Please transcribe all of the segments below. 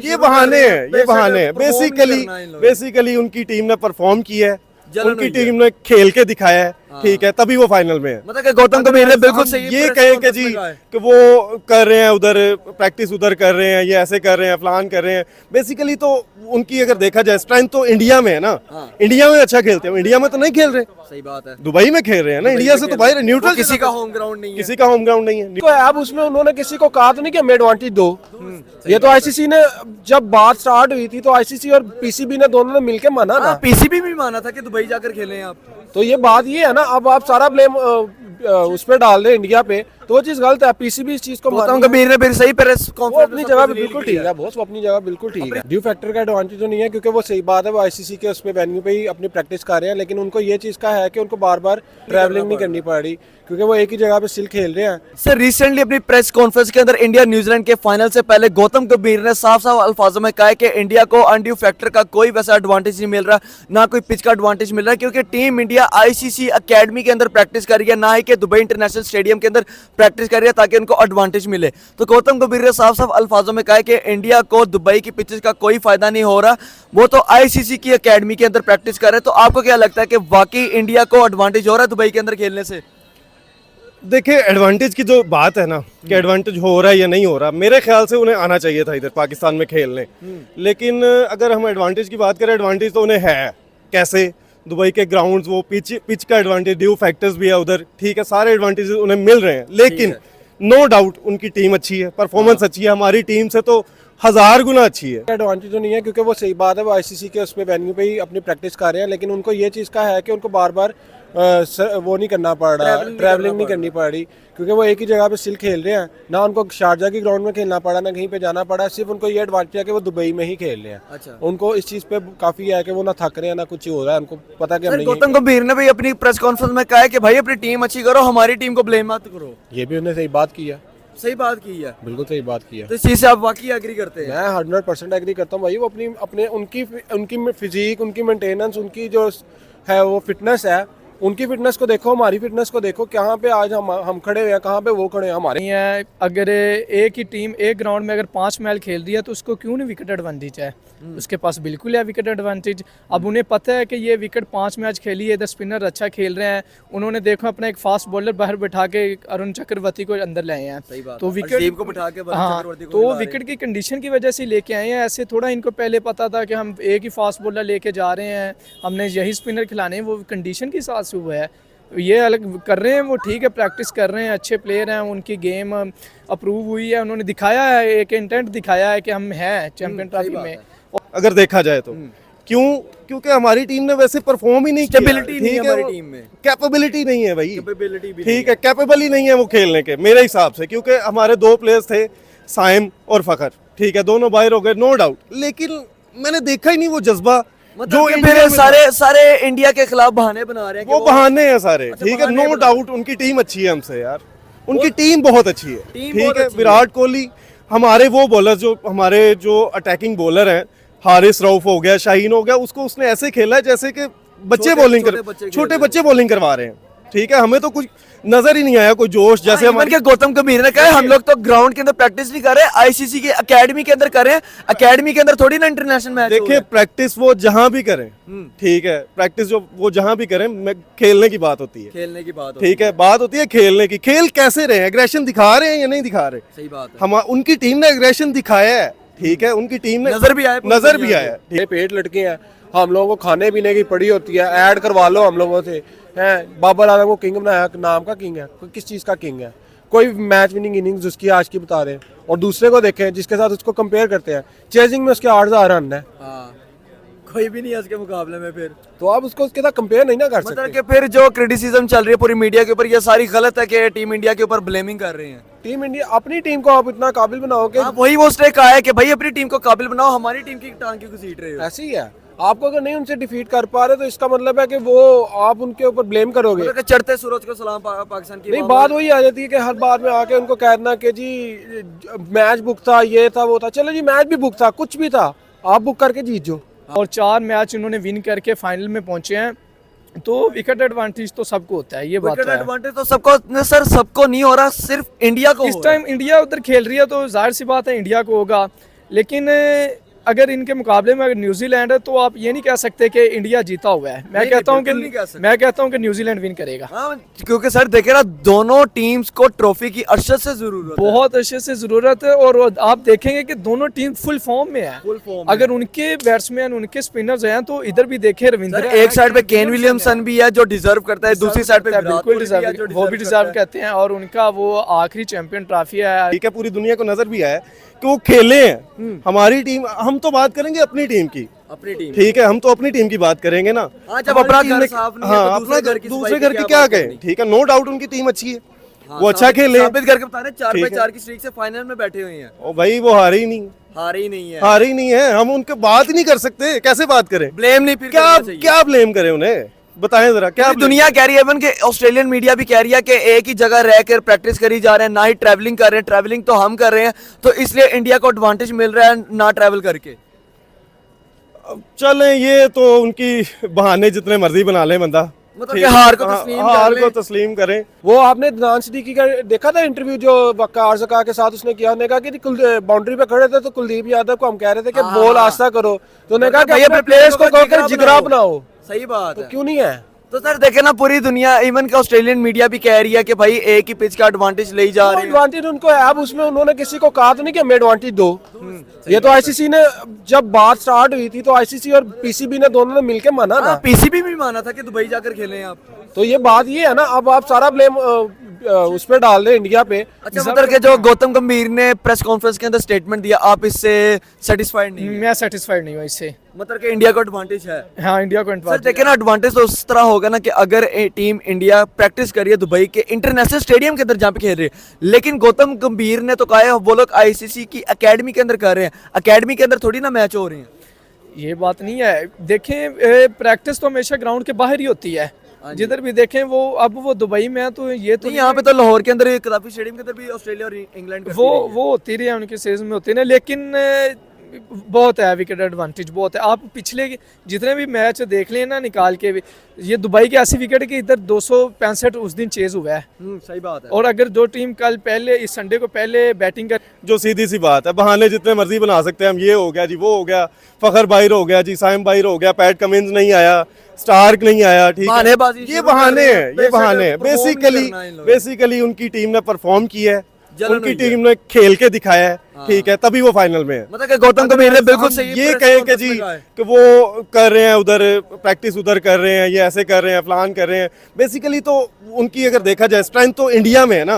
ये बहाने हैं बेसिकली उनकी टीम ने परफॉर्म किया है, उनकी टीम ने खेल के दिखाया है, ठीक है, तभी वो फाइनल में है। मतलब कि गौतम गंभीर ने बिल्कुल सही ये कहें कि जी कि वो कर रहे हैं उधर प्रैक्टिस उधर कर रहे हैं, ये ऐसे कर रहे हैं, फलान कर रहे हैं, बेसिकली तो उनकी अगर देखा जाए स्ट्रेंथ तो इंडिया में है ना। इंडिया में अच्छा खेलते हैं, इंडिया में तो नहीं खेल रहे। सही बात है, दुबई में खेल रहे हैं ना, इंडिया से तो बाहर न्यूट्रल, किसी का होम ग्राउंड नहीं है, किसी का होम ग्राउंड नहीं है। तो अब उसमें उन्होंने किसी को कहा तो नहीं कि हमें एडवांटेज दो। ये तो आईसीसी ने जब बात स्टार्ट हुई थी तो आईसीसी और पीसीबी ने दोनों ने मिलके माना ना। पीसीबी भी माना था कि दुबई जाकर खेलें आप। तो ये बात ये है ना, अब आप सारा ब्लेम उस पे डाल रहे इंडिया पे, तो वो चीज गलत है। पीसीबी इस चीज को गौतम गंभीर ने फिर सही प्रेस वो अपनी जगह पे बिल्कुल ठीक है, बॉस वो अपनी जगह बिल्कुल ठीक है। ड्यू फैक्टर का एडवांटेज तो नहीं है, क्योंकि वो सही बात है, वो आईसीसी के उस पे वेन्यू पे ही अपनी प्रैक्टिस कर रहे हैं, लेकिन उनको ये चीज का है कि उनको बार बार ट्रैवलिंग नहीं करनी पड़ रही, क्योंकि वो एक ही जगह पे स्टिल खेल रहे हैं। सर रिसेंटली अपनी प्रेस कॉन्फ्रेंस के अंदर इंडिया न्यूजीलैंड के फाइनल से पहले गौतम गंभीर ने साफ साफ अल्फाजों में कहा है कि इंडिया को अनड्यू फैक्टर का कोई वैसा एडवांटेज नहीं मिल रहा, ना कोई पिच का एडवांटेज मिल रहा है, क्योंकि टीम इंडिया आईसीसी एकेडमी के अंदर प्रैक्टिस कर रही है, ना ही कि दुबई इंटरनेशनल स्टेडियम के अंदर प्रैक्टिस कर रही है ताकि उनको एडवांटेज मिले। तो गौतम गंभीर ने साफ साफ अल्फाजों में कहा है कि इंडिया को दुबई की पिचेस का कोई फायदा नहीं हो रहा, वो तो आईसीसी की एकेडमी के अंदर प्रैक्टिस कर रहे हैं। तो आपको क्या लगता है कि वाकई इंडिया को एडवांटेज हो रहा है दुबई के अंदर खेलने से? देखिए एडवांटेज की जो बात है ना कि एडवांटेज हो रहा है या नहीं हो रहा, मेरे ख्याल से उन्हें आना चाहिए था इधर पाकिस्तान में खेलने। लेकिन अगर हम एडवांटेज की बात करें, एडवांटेज तो उन्हें है। कैसे? दुबई के ग्राउंड्स, वो पिच का एडवांटेज, ड्यू फैक्टर्स भी है उधर, ठीक है, सारे एडवांटेज उन्हें मिल रहे हैं। लेकिन नो डाउट उनकी टीम अच्छी है, परफॉर्मेंस अच्छी है, हमारी टीम से तो 1000 गुना अच्छी है। एडवांटेज तो नहीं है, क्योंकि वो सही बात है, वो आईसीसी के उस पे वेन्यू पे ही अपनी प्रैक्टिस कर रहे हैं, लेकिन उनको ये चीज़ का है कि उनको बार बार वो नहीं करना पड़ रहा, ट्रैवलिंग नहीं करनी पड़ रही, क्योंकि वो एक ही जगह पे स्टिल खेल रहे हैं। ना उनको शारजा की ग्राउंड में खेलना पड़ा, ना कहीं पे जाना पड़ा, सिर्फ उनको ये एडवांटेज है कि वो दुबई में ही खेल रहे हैं। अच्छा। उनको इस चीज़ पे काफ़ी है कि वो ना थक रहे हैं ना कुछ हो रहा है, उनको पता कि हम नहीं। गौतम गंभीर ने भी अपनी प्रेस कॉन्फ्रेंस में कहा है कि भाई अपनी टीम अच्छी करो, हमारी टीम को ब्लेम मत करो। ये भी उन्होंने सही बात की है, सही बात की है, बिल्कुल सही बात की है। तो इस चीज से आप वाकई एग्री करते हैं? मैं 100% एग्री करता हूँ भाई। वो अपने उनकी फिजिक, उनकी मेंटेनेंस, उनकी जो है वो फिटनेस है, उनकी फिटनेस को देखो, हमारी फिटनेस को देखो, कहाँ पे आज हम खड़े हुए हैं, कहाँ पे वो खड़े हैं हमारे। नहीं है, अगर एक ही टीम एक ग्राउंड में अगर 5 मैच खेल रही है तो उसको क्यों नहीं विकेट एडवांटेज है? उसके पास बिल्कुल है विकेट एडवांटेज। अब उन्हें पता है कि ये विकेट 5 मैच खेली है, इधर स्पिनर अच्छा खेल रहे हैं, उन्होंने देखो अपना एक फास्ट बॉलर बाहर बैठा के अरुण चक्रवर्ती को अंदर लाए हैं, तो विकेट को बिठा के हाँ, तो विकेट की कंडीशन की वजह से लेके आए हैं। ऐसे थोड़ा इनको पहले पता था कि हम एक ही फास्ट बॉलर लेके जा रहे हैं, हमने यही स्पिनर खिलाने हैं, वो कंडीशन के हिसाब से हुआ है। ये अलग कर रहे हैं, वो ठीक है, प्रैक्टिस कर रहे हैं, अच्छे प्लेयर हैं, उनकी गेम अप्रूव हुई है, उन्होंने दिखाया है, एक इंटेंट दिखाया है कि हम हैं चैंपियन ट्रॉफी में। अगर देखा जाए तो क्यों? क्योंकि हमारी टीम ने वैसे परफॉर्म ही नहीं किया। स्टेबिलिटी नहीं है हमारी टीम में, कैपेबिलिटी नहीं है भाई, कैपेबिलिटी भी ठीक है, कैपेबल ही नहीं है वो खेलने के मेरे हिसाब से। क्योंकि हमारे 2 प्लेयर्स थे, साइम और फखर, ठीक है, दोनों बाहर हो गए, नो डाउट, लेकिन मैंने देखा ही नहीं वो जज्बा जो फिर सारे इंडिया के खिलाफ बहाने बना रहे हैं। वो बहाने हैं सारे, ठीक है, नो डाउट उनकी टीम अच्छी है हमसे यार, उनकी टीम बहुत अच्छी है, ठीक है। विराट कोहली, हमारे वो बॉलर जो हमारे जो अटैकिंग बॉलर हैं, हारिस रऊफ हो गया, शाहीन हो गया, उसको उसने ऐसे खेला है जैसे कि छोटे बच्चे बॉलिंग करवा रहे हैं, ठीक है। हमें तो कुछ नजर ही नहीं आया कोई जोश, जैसे हमारे गौतम गंभीर ने कहा हम लोग तो ग्राउंड के अंदर प्रैक्टिस नहीं कर रहे, आईसीसी की एकेडमी के अंदर कर रहे हैं, एकेडमी के अंदर थोड़ी ना इंटरनेशनल मैच। देखिए प्रैक्टिस वो जहां भी करें, ठीक है, प्रैक्टिस जो वो जहां भी करें, खेलने की बात होती है, खेलने की बात, ठीक है, बात होती है खेलने की। खेल कैसे रहे, एग्रेशन दिखा रहे हैं या नहीं दिखा रहे? सही बात है, हम उनकी टीम ने एग्रेशन दिखाया है, ठीक है, उनकी टीम ने नजर भी आया, ये पेट लटके हैं, हम लोगों को खाने पीने की पड़ी होती है, ऐड करवा लो हम लोगों से हैं। बाबर आजम को किंग बनाया, नाम का किंग है, किस चीज़ का किंग है? कोई मैच विनिंग इनिंग्स उसकी आज की बता रहे हैं, और दूसरे को देखें जिसके साथ उसको कंपेयर करते हैं, चेजिंग में उसके 8000 रन है, कोई भी नहीं है उसके मुकाबले में। फिर तो आप उसको उसके साथ कंपेयर नहीं ना कर सकते। मतलब कि फिर जो क्रिटिसिज्म चल रही है पूरी मीडिया के ऊपर, ये सारी गलत है कि टीम इंडिया के ऊपर ब्लेमिंग कर रहे हैं। टीम इंडिया, अपनी टीम को आप इतना काबिल बनाओ कि वही वो उसने कहा है कि भाई अपनी टीम को काबिल बनाओ, हमारी टीम की टांग क्यों घसीट रहे हो? ऐसे ही है, आपको अगर नहीं उनसे डिफीट कर पा रहे तो इसका मतलब है कि वो आप उनके ऊपर ब्लेम करोगे। मतलब चढ़ते सूरज को सलाम पाकिस्तान की नहीं, बात वही आ जाती है कि हर बात में आके उनको कहना कि जी मैच बुक था, ये था, वो था। चलो जी, मैच भी बुक था, कुछ भी था, आप बुक करके जीत जो। और 4 मैच उन्होंने विन करके फाइनल में पहुंचे हैं, तो विकेट एडवांटेज तो सबको होता है, ये बात विकेट एडवांटेज तो सबको, सर सबको नहीं हो रहा, सिर्फ इंडिया को। इस टाइम इंडिया उधर खेल रही है तो जाहिर सी बात है इंडिया को होगा। लेकिन अगर इनके मुकाबले में अगर न्यूजीलैंड है तो आप ये नहीं कह सकते कि इंडिया जीता हुआ है। मैं नहीं, कहता हूँ बिल्कुल नहीं कह सकते। मैं कहता हूँ कि न्यूजीलैंड विन करेगा। हाँ, क्योंकि सर देखे ना दोनों टीम्स को ट्रॉफी की अरशद से जरूरत है। बहुत अच्छे से जरूरत है और आप देखेंगे कि दोनों टीम फुल फॉर्म में है। फुल फॉर्म अगर उनके बैट्समैन उनके स्पिनर्स हैं तो इधर भी देखे रविंद्र सर, एक साइड पे केन विलियमसन भी है जो डिजर्व करता है, दूसरी साइड पे विराट बिल्कुल कोहली भी है जो डिजर्व, वो भी डिजर्व करते हैं और उनका वो आखिरी चैंपियन ट्रॉफी है। ठीक है, पूरी दुनिया को नजर भी आया कि वो खेले हैं। हमारी टीम, हम तो बात करेंगे अपनी टीम की, अपनी टीम। ठीक है, हम तो अपनी टीम की बात करेंगे ना। हाँ, जब हमारी अपना टीम घर ने- साफ नहीं है हाँ, तो दूसरे अपना घर की दूसरे सफाई घर की की क्या क्या बात कहें, करनी? ठीक है, नो डाउट उनकी टीम अच्छी है, हाँ, वो अच्छा खेले हैं। साबित करके बता रहे 4 ठीक बाय है। 4 की स्ट्रीक से फाइनल में बैठे हुए हैं। ओ भाई, वो हारे ही नहीं, हारे ही नहीं है, हारे ही नहीं है। हम उनके बात ही नहीं कर सकते, कैसे बात करें? ब्लेम नहीं फिर क्या करना चाहिए। क्या ब्लेम करें उन्हें, बताएं जरा क्या पूरी दुनिया कह रही है, इवन के ऑस्ट्रेलियन मीडिया भी कह रही है कि एक ही जगह रह कर प्रैक्टिस करी जा रहे हैं, ना ही ट्रैवलिंग कर रहे हैं। ट्रैवलिंग तो हम कर रहे हैं, तो इसलिए इंडिया को एडवांटेज मिल रहा है ना ट्रैवल करके। चलें, ये तो उनकी बहाने जितने मर्जी बना लें बंदा, मतलब ठीक कि है। हार को हाँ, तस्लीम हार कर को लें। तस्लीम करें। वो आपने नान सिद्दीकी का देखा था इंटरव्यू जो वक्का आरज़का के साथ उसने किया। उन्होंने कहा कि बाउंड्री पे खड़े थे तो कुलदीप यादव को हम कह रहे थे कि बॉल आस्ता करो, तो उन्होंने कहा कि भैया अपने अपने प्लेयर्स को प्लेयर्स को कहकर जिगरा बनाओ। सही बात तो है। क्यों नहीं है? तो सर देखे ना पूरी दुनिया, इवन के ऑस्ट्रेलियन मीडिया भी कह रही है कि भाई एक ही पिच का एडवांटेज ले जा रहे हैं। एडवांटेज उनको है। अब उसमें उन्होंने किसी को कहा तो नहीं कि हमें एडवांटेज दो। ये तो आईसीसी ने, जब बात स्टार्ट हुई थी तो आईसीसी और पीसीबी ने दोनों ने मिलके माना ना। पीसीबी भी माना था कि दुबई जाकर खेलें आप। तो ये बात ये है ना, अब आप सारा ब्लेम उस पे डाल रहे इंडिया पे। अच्छा, मतलब के जो गौतम गंभीर ने प्रेस कॉन्फ्रेंस के अंदर स्टेटमेंट दिया, आप इससे सेटिस्फाइड नहीं हैं? मैं सेटिस्फाइड नहीं हूँ इससे। मतलब कि इंडिया को एडवांटेज है। हाँ, इंडिया को सर एडवांटेज देखिए ना, एडवांटेज तो उस तरह होगा ना कि अगर टीम इंडिया प्रैक्टिस करिए दुबई के इंटरनेशनल स्टेडियम के अंदर जहाँ पे खेल रही है, लेकिन गौतम गंभीर ने तो कहा है वो लोग आईसीसी की एकेडमी के अंदर कर रहे हैं, एकेडमी के अंदर थोड़ी ना मैच हो रहे हैं। ये बात नहीं है। देखें, प्रैक्टिस तो हमेशा ग्राउंड के बाहर ही होती है। जिधर भी देखें वो, अब वो दुबई में है तो ये तो नहीं, यहाँ पे तो लाहौर के अंदर कदाफी स्टेडियम के अंदर भी ऑस्ट्रेलिया और इंग्लैंड करती वो रही है। वो होती रही है, उनके सीजन में होती है, लेकिन बहुत है विकेट एडवांटेज, बहुत है। आप पिछले जितने भी मैच देख लें ना निकाल के भी, ये दुबई की ऐसी विकेट कि इधर 265 उस दिन चेज हुआ है। सही बात है। और अगर जो टीम कल पहले इस संडे को पहले बैटिंग कर, जो सीधी सी बात है, बहाने जितने मर्जी बना सकते हैं हम। ये हो गया जी, वो हो गया, फखर बाहिर हो गया जी, साइम बाहिर हो गया, पैट कमिंस नहीं आया, स्टार्क नहीं आया, ठीक है, बहानेबाजी ये शुरू बहाने कर रहे हैं, हैं। ये बहाने हैं। perform नहीं बेसिकली करना इन लोगों ने। बेसिकली उनकी टीम ने परफॉर्म किया है, जलन उनकी हुई है। टीम ने खेल के दिखाया है, ठीक है, तभी वो फाइनल में है। मतलब कि गौतम गंभीर ने बिल्कुल हम सही ये press कहें कि conference जी में कहा है। कि वो कर रहे हैं उधर प्रैक्टिस, उधर कर रहे हैं, ये ऐसे कर रहे हैं, फलान कर रहे हैं। बेसिकली तो उनकी अगर देखा जाए स्ट्रेंथ तो इंडिया में है ना।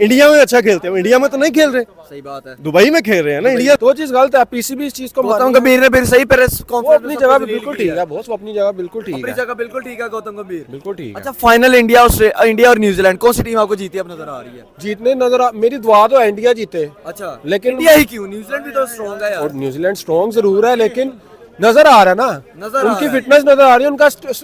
इंडिया में अच्छा खेलते हैं, इंडिया में तो नहीं खेल रहे, सही बात है। दुबई में खेल रहे हैं ना इंडिया। तो चीज गलत है, पीसीबी इस चीज को गौतम मानी है। गंभीर ने फिर सही प्रेस वो कॉन्फ्रेंस अपनी जगह पे बिल्कुल ठीक है, बॉस, वो अपनी जगह बिल्कुल ठीक अपनी है, जगह बिल्कुल ठीक है गौतम गंभीर। बिल्कुल ठीक है। अच्छा, फाइनल इंडिया और न्यूजीलैंड, कौन सी टीम आपको जीती अब नजर आ रही है? जीतने नजर मेरी दुआ तो है इंडिया जीते, अच्छा, लेकिन इंडिया ही क्यों? न्यूजीलैंड भी तो स्ट्रॉन्ग है यार। और न्यूजीलैंड स्ट्रॉन्ग जरूर है, लेकिन नजर आ रहा है ना, नजर आ उनकी रहा है। फिटनेस नजर आ रही है,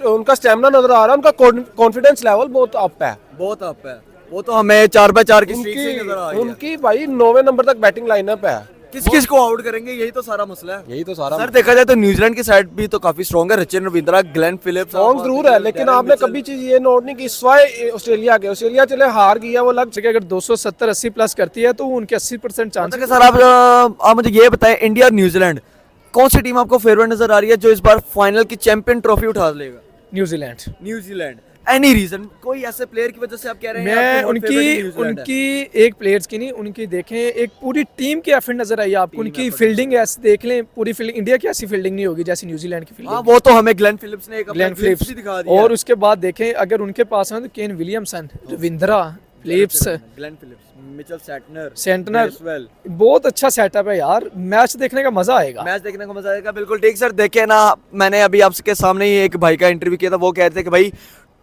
उनका स्टेमिना नजर आ रहा है, उनका कॉन्फिडेंस लेवल बहुत अप है। बहुत अप है। वो तो हमें 4 बाय 4 की स्ट्रीक से ही नजर आ रही है। उनकी भाई 9वें नंबर तक बैटिंग लाइनअप है। किस किस को आउट करेंगे, यही तो सारा मसला है। यही तो सारा सर देखा जाए तो न्यूजीलैंड की साइड भी तो काफी स्ट्रॉन्ग है। Rachin Ravindra, Glenn Phillips, strong जरूर है, लेकिन आपने कभी चीज ये नोट नहीं की, स्वाय ऑस्ट्रेलिया के, ऑस्ट्रेलिया चले हार गया वो लग कि अगर 270-80 प्लस करती है तो उनके 80% चांस। मतलब कि सर आप मुझे ये बताएं, इंडिया और न्यूजीलैंड कौन सी टीम आपको फेवरेट नजर आ रही है जो इस बार फाइनल की चैंपियन ट्रॉफी उठा लेगा? न्यूजीलैंड। न्यूजीलैंड। एनी रीजन, कोई ऐसे प्लेयर की वजह से आप कह रहे हैं मैं आपको favorite न्यूजीलैंड है? उनकी एक प्लेयर्स की नहीं, उनकी देखें एक पूरी टीम की एफर्ट नजर आई आपको। उनकी फील्डिंग ऐसे देख लें, पूरी फील्डिंग इंडिया की ऐसी फील्डिंग नहीं होगी जैसी न्यूजीलैंड की हाँ, फील्डिंग। वो तो हमें ग्लेन फिलिप्स ने एक अपना ग्लेन glimpse फिलिप्स भी दिखा दिया। और उसके बाद देखें अगर उनके पास है तो Kane Williamson, Ravindra, Phillips, Glenn Phillips, Mitchell Santner, Santner, Bracewell. बहुत अच्छा सेटअप है यार। मैच देखने का मजा आएगा। मैच देखने को मजा आएगा, बिल्कुल ठीक। सर देखे ना, मैंने अभी आपके सामने ही एक भाई का इंटरव्यू किया था, वो कह रहे थे कि भाई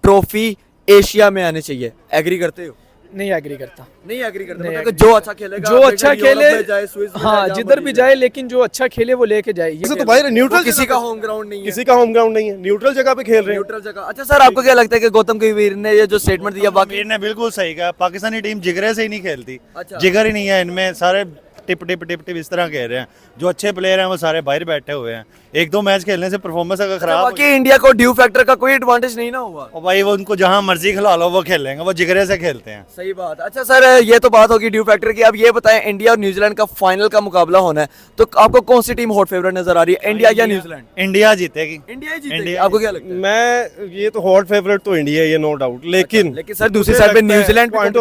ट्रॉफी एशिया में आने चाहिए। एग्री करते हो? नहीं एग्री करता। नहीं एग्री करते, नहीं मतलब कि जो अच्छा खेलेगा, जो अच्छा खेले, स्विस में हाँ जाए, जिधर भी जाए, लेकिन जो अच्छा खेले वो लेके जाए। वैसे तो भाई न्यूट्रल किसी का होम ग्राउंड नहीं है, किसी का होम ग्राउंड नहीं है, न्यूट्रल जगह पे खेल रहे हैं। न्यूट्रल जगह। अच्छा सर, आपको क्या लगता है कि गौतम गंभीर ने ये जो स्टेटमेंट दिया, बाकी मीर ने बिल्कुल सही कहा। पाकिस्तानी टीम जिगरे से ही नहीं खेलती, अच्छा। जिगर ही नहीं है इनमें। सारे टिप टिप टिप टिप इस तरह खेल रहे हैं। जो अच्छे प्लेयर हैं वो सारे बाहर बैठे हुए हैं। एक दो मैच खेलने से परफॉर्मेंस अगर खराब हो बाकी इंडिया को ड्यू फैक्टर का कोई एडवांटेज नहीं ना हुआ। और भाई वो उनको जहां मर्जी खिला लो वो खेलेंगे, वो जिगरे से खेलते हैं। सही बात। अच्छा सर, ये तो बात होगी ड्यू फैक्टर की। अब ये बताएं, इंडिया और न्यूजीलैंड का फाइनल का मुकाबला होना है, तो आपको कौन सी टीम हॉट फेवरेट नजर आ रही है, इंडिया या न्यूजीलैंड? इंडिया जीतेगी। इंडिया ही जीतेगी। इंडिया आपको क्या लगता है? मैं ये तो हॉट फेवरेट तो इंडिया है, ये नो डाउट, लेकिन लेकिन सर दूसरी साइड पे न्यूजीलैंड पॉइंट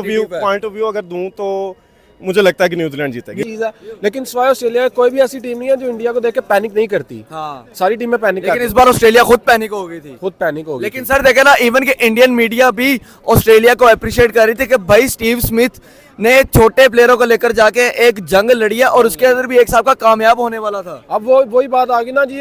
ऑफ व्यू अगर दूं तो मुझे लगता है कि न्यूजीलैंड जीतेगी। चीज है, लेकिन सिवाय ऑस्ट्रेलिया कोई भी ऐसी टीम नहीं है जो इंडिया को देख के पैनिक नहीं करती। हाँ, सारी टीमें पैनिक लेकिन करती इस बार ऑस्ट्रेलिया खुद पैनिक हो गई थी। खुद पैनिक हो गई लेकिन सर देखे ना, इवन के इंडियन मीडिया भी ऑस्ट्रेलिया को अप्रिशिएट कर रही थी कि भाई स्टीव स्मिथ ने छोटे प्लेयरों को लेकर जाके एक जंग लड़ी है और उसके अंदर भी एक साहब का कामयाब होने वाला था। अब वो वही बात आ गई ना जी,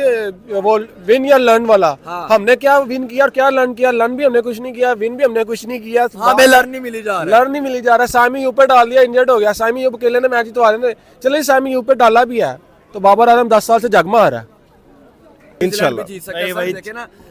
वो विन या लर्न वाला। हाँ। हमने क्या विन किया और क्या लर्न किया? लर्न भी हमने कुछ नहीं किया, विन भी हमने कुछ नहीं किया। हमें लर्न नहीं मिली जा रहा। लर्न नहीं मिली जा रहा। सामी यूब पे डाल दिया, इंजर्ड हो गया। सामी यूब अकेले ने मैच जितवा देने। चलिए सामी यूब पे डाला भी है तो बाबर आजम 10 साल से जग मार रहा है। इंशाल्लाह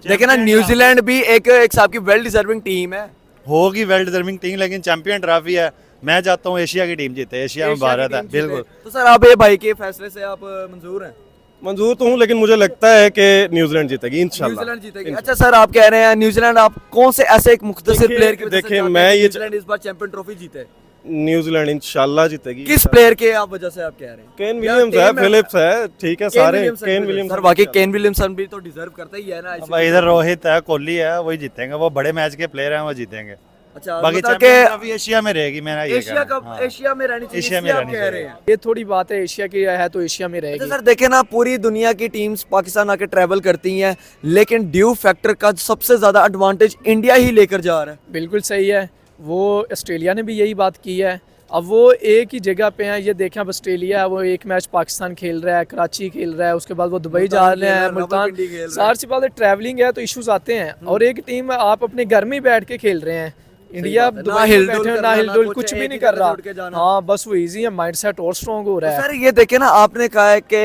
देखे ना न्यूजीलैंड भी एक साहब की वेल डिजर्विंग टीम है। होगी वेल डिजर्विंग टीम, लेकिन चैंपियन ट्रॉफी है। मैं चाहता हूँ एशिया की टीम जीते। एशिया में भारत है बिल्कुल। तो सर आप ये भाई के फैसले से आप मंजूर हैं? मंजूर तो हूँ, लेकिन मुझे लगता है कि न्यूजीलैंड जीतेगी इंशाल्लाह। न्यूजीलैंड जीतेगी। अच्छा सर, आप कह रहे हैं न्यूजीलैंड, आप कौन से ऐसे एक मुख्तसर प्लेयर की वजह से देखिए, चाहते हैं मैं कि ये न्यूजीलैंड इस बार चैंपियन ट्रॉफी जीते? न्यूजीलैंड इंशाल्लाह जीतेगी। किस प्लेयर के आप वजह से आप कह रहे हैं? केन विलियम्स है, फिलिप्स है, ठीक है, सारे केन विलियम्स। सर वाकई केन विलियमसन भी तो डिजर्व करता ही है ना अब इधर रोहित है, कोहली है, वही जीतेंगे। वो बड़े मैच के प्लेयर हैं, वो जीतेंगे। अच्छा, बाकी मतलब चैंपियन ट्रॉफी एशिया में रहेगी। मैं ये एशिया कह रहा कप हूं। हाँ। एशिया में रहनी चाहिए, एशिया में इसलिए आप रहनी कह रहे चाहिए। हैं। ये थोड़ी बात है, एशिया की है तो एशिया में अच्छा रहेगी। सर देखे ना, पूरी दुनिया की टीम्स पाकिस्तान आके ट्रैवल करती हैं, लेकिन ड्यू फैक्टर का सबसे ज्यादा एडवांटेज इंडिया ही लेकर जा रहा है। बिल्कुल सही है। वो ऑस्ट्रेलिया ने भी यही बात की है। अब वो एक ही जगह पे हैं। ये देखें, अब ऑस्ट्रेलिया है, वो एक मैच पाकिस्तान खेल रहा है, कराची खेल रहा है, उसके बाद वो दुबई जा रहे हैं, मुल्तान। रावलपिंडी खेल रहा है। सारी सी बात है, ट्रैवलिंग है तो इश्यूज आते हैं। और एक टीम आप अपने घर में ही बैठ के खेल रहे हैं। इंडिया बात है। दुबई ना में हिलडुल बैठे हो, करना, ना ना हिलडुल, कुछ कुछ एक भी ही नहीं जगह कर रहा। से उठ के जाना। हाँ, बस वो इजी है, माइंडसेट और स्ट्रॉन्ग हो रहा है। सर ये देखे ना, आपने कहा है कि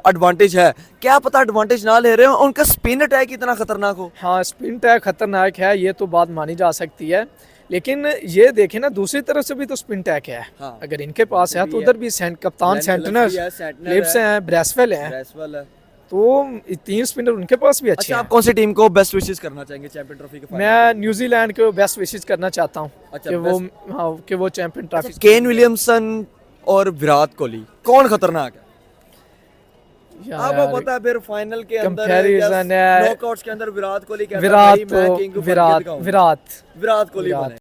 एडवांटेज है, क्या पता एडवांटेज ना ले रहे हो, उनका स्पिन अटैक इतना खतरनाक हो। हाँ, स्पिन अटैक खतरनाक है, ये तो बात मानी जा सकती है। लेकिन ये देखें ना, दूसरी तरफ से भी तो स्पिन अटैक है। हाँ। अगर इनके पास है तो उधर भी कप्तान सेंटनर, लिप्स हैं, ब्रेसवेल हैं, तो ये 3 स्पिनर उनके पास भी अच्छे अच्छा, हैं। आप कौन सी टीम को बेस्ट विशेस करना चाहेंगे चैंपियन ट्रॉफी के फाइनल? मैं न्यूजीलैंड को बेस्ट विशेस करना चाहता हूँ अच्छा, कि वो चैंपियन ट्रॉफी। केन विलियमसन और विराट कोहली कौन खतरनाक है? आपको पता है फिर फाइनल के अंदर कंपैरिजन है, नॉकआउट्स के अंदर विराट कोहली कहता है विराट भाई मैं तो किंग विराट विराट कोहली विराट बने।